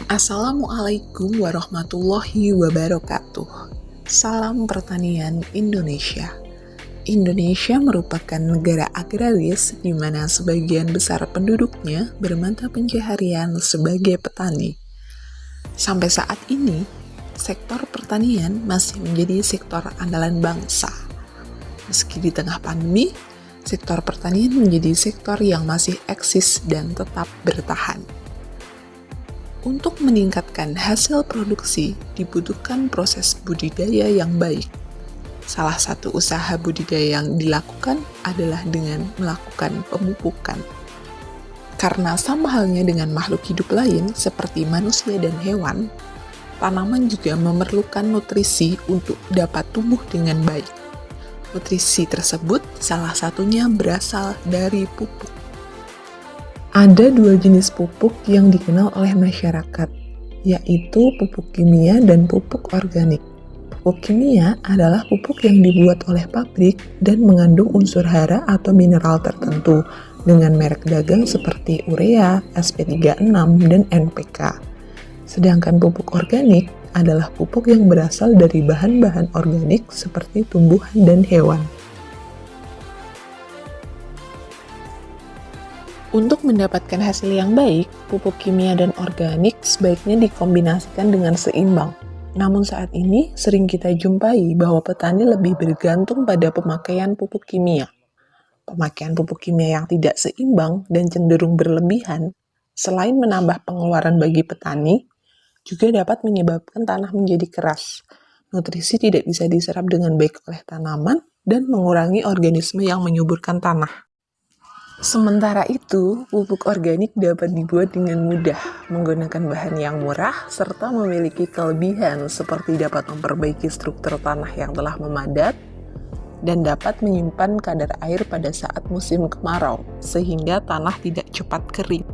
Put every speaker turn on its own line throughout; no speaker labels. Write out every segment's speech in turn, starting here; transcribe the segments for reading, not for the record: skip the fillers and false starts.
Assalamualaikum warahmatullahi wabarakatuh. Salam pertanian Indonesia. Indonesia merupakan negara agraris di mana sebagian besar penduduknya bermata pencaharian sebagai petani. Sampai saat ini, sektor pertanian masih menjadi sektor andalan bangsa. Meski di tengah pandemi, sektor pertanian menjadi sektor yang masih eksis dan tetap bertahan. Untuk meningkatkan hasil produksi, dibutuhkan proses budidaya yang baik. Salah satu usaha budidaya yang dilakukan adalah dengan melakukan pemupukan. Karena sama halnya dengan makhluk hidup lain seperti manusia dan hewan, tanaman juga memerlukan nutrisi untuk dapat tumbuh dengan baik. Nutrisi tersebut salah satunya berasal dari pupuk. Ada dua jenis pupuk yang dikenal oleh masyarakat, yaitu pupuk kimia dan pupuk organik. Pupuk kimia adalah pupuk yang dibuat oleh pabrik dan mengandung unsur hara atau mineral tertentu dengan merek dagang seperti urea, SP36, dan NPK. Sedangkan pupuk organik adalah pupuk yang berasal dari bahan-bahan organik seperti tumbuhan dan hewan. Untuk mendapatkan hasil yang baik, pupuk kimia dan organik sebaiknya dikombinasikan dengan seimbang. Namun saat ini sering kita jumpai bahwa petani lebih bergantung pada pemakaian pupuk kimia. Pemakaian pupuk kimia yang tidak seimbang dan cenderung berlebihan, selain menambah pengeluaran bagi petani, juga dapat menyebabkan tanah menjadi keras. Nutrisi tidak bisa diserap dengan baik oleh tanaman dan mengurangi organisme yang menyuburkan tanah. Sementara itu, pupuk organik dapat dibuat dengan mudah, menggunakan bahan yang murah, serta memiliki kelebihan seperti dapat memperbaiki struktur tanah yang telah memadat, dan dapat menyimpan kadar air pada saat musim kemarau, sehingga tanah tidak cepat kering.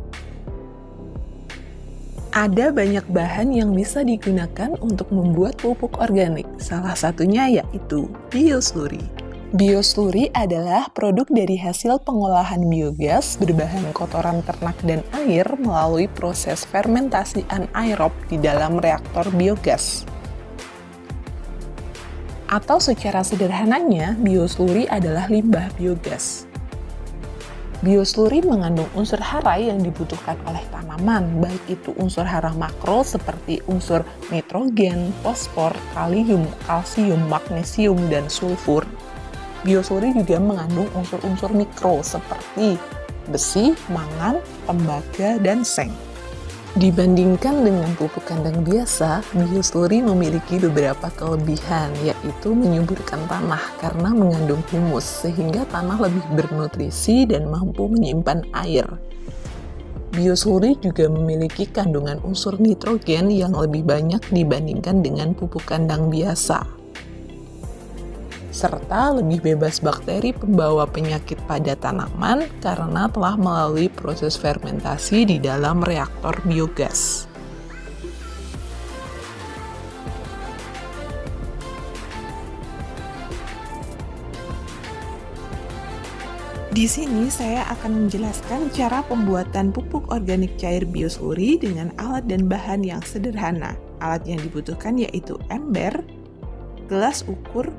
Ada banyak bahan yang bisa digunakan untuk membuat pupuk organik, salah satunya yaitu biosluri. Biosluri adalah produk dari hasil pengolahan biogas berbahan kotoran ternak dan air melalui proses fermentasi anaerob di dalam reaktor biogas. Atau secara sederhananya, biosluri adalah limbah biogas. Biosluri mengandung unsur hara yang dibutuhkan oleh tanaman, baik itu unsur hara makro seperti unsur nitrogen, fosfor, kalium, kalsium, magnesium, dan sulfur. Biosluri juga mengandung unsur-unsur mikro seperti besi, mangan, tembaga, dan seng. Dibandingkan dengan pupuk kandang biasa, biosluri memiliki beberapa kelebihan, yaitu menyuburkan tanah karena mengandung humus, sehingga tanah lebih bernutrisi dan mampu menyimpan air. Biosluri juga memiliki kandungan unsur nitrogen yang lebih banyak dibandingkan dengan pupuk kandang biasa, serta lebih bebas bakteri pembawa penyakit pada tanaman karena telah melalui proses fermentasi di dalam reaktor biogas. Di sini saya akan menjelaskan cara pembuatan pupuk organik cair biosluri dengan alat dan bahan yang sederhana. Alat yang dibutuhkan yaitu ember, gelas ukur,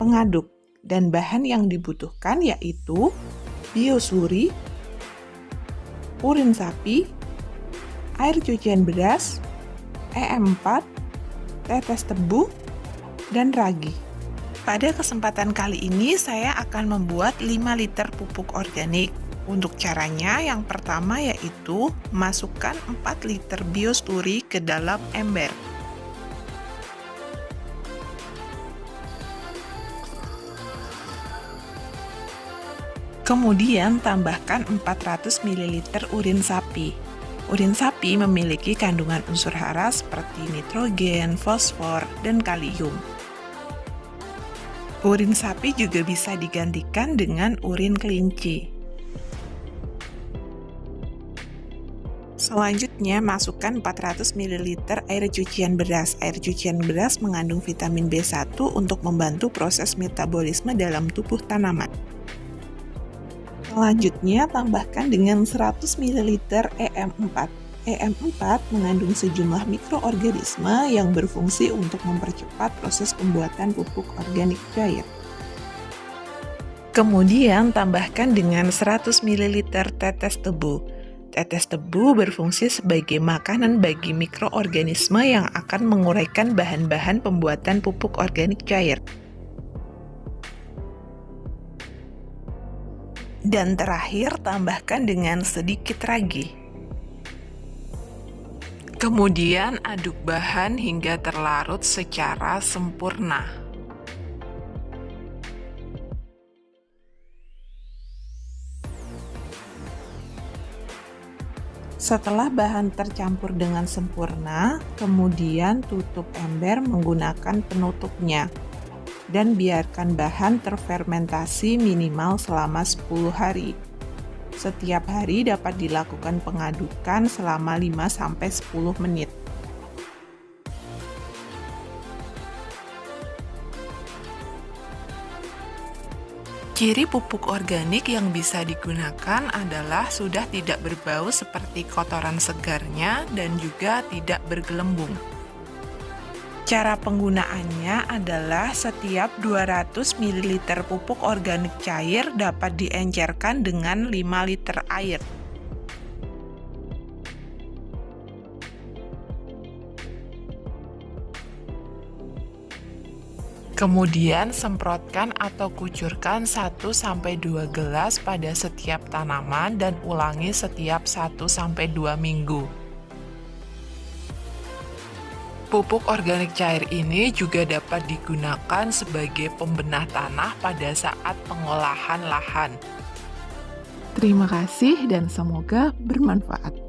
pengaduk, dan bahan yang dibutuhkan yaitu biosluri, urin sapi, air cucian beras, EM4, tetes tebu, dan ragi. Pada kesempatan kali ini saya akan membuat 5 liter pupuk organik. Untuk caranya, yang pertama yaitu masukkan 4 liter biosluri ke dalam ember. Kemudian tambahkan 400 ml urin sapi. Urin sapi memiliki kandungan unsur hara seperti nitrogen, fosfor, dan kalium. Urin sapi juga bisa digantikan dengan urin kelinci. Selanjutnya, masukkan 400 ml air cucian beras. Air cucian beras mengandung vitamin B1 untuk membantu proses metabolisme dalam tubuh tanaman. Selanjutnya, tambahkan dengan 100 ml EM4. EM4 mengandung sejumlah mikroorganisme yang berfungsi untuk mempercepat proses pembuatan pupuk organik cair. Kemudian tambahkan dengan 100 ml tetes tebu. Tetes tebu berfungsi sebagai makanan bagi mikroorganisme yang akan menguraikan bahan-bahan pembuatan pupuk organik cair. Dan terakhir, tambahkan dengan sedikit ragi. Kemudian aduk bahan hingga terlarut secara sempurna. Setelah bahan tercampur dengan sempurna, kemudian tutup ember menggunakan penutupnya dan biarkan bahan terfermentasi minimal selama 10 hari. Setiap hari dapat dilakukan pengadukan selama 5-10 menit. Ciri pupuk organik yang bisa digunakan adalah sudah tidak berbau seperti kotoran segarnya dan juga tidak bergelembung. Cara penggunaannya adalah setiap 200 ml pupuk organik cair dapat diencerkan dengan 5 liter air. Kemudian semprotkan atau kucurkan 1-2 gelas pada setiap tanaman dan ulangi setiap 1-2 minggu. Pupuk organik cair ini juga dapat digunakan sebagai pembenah tanah pada saat pengolahan lahan. Terima kasih dan semoga bermanfaat.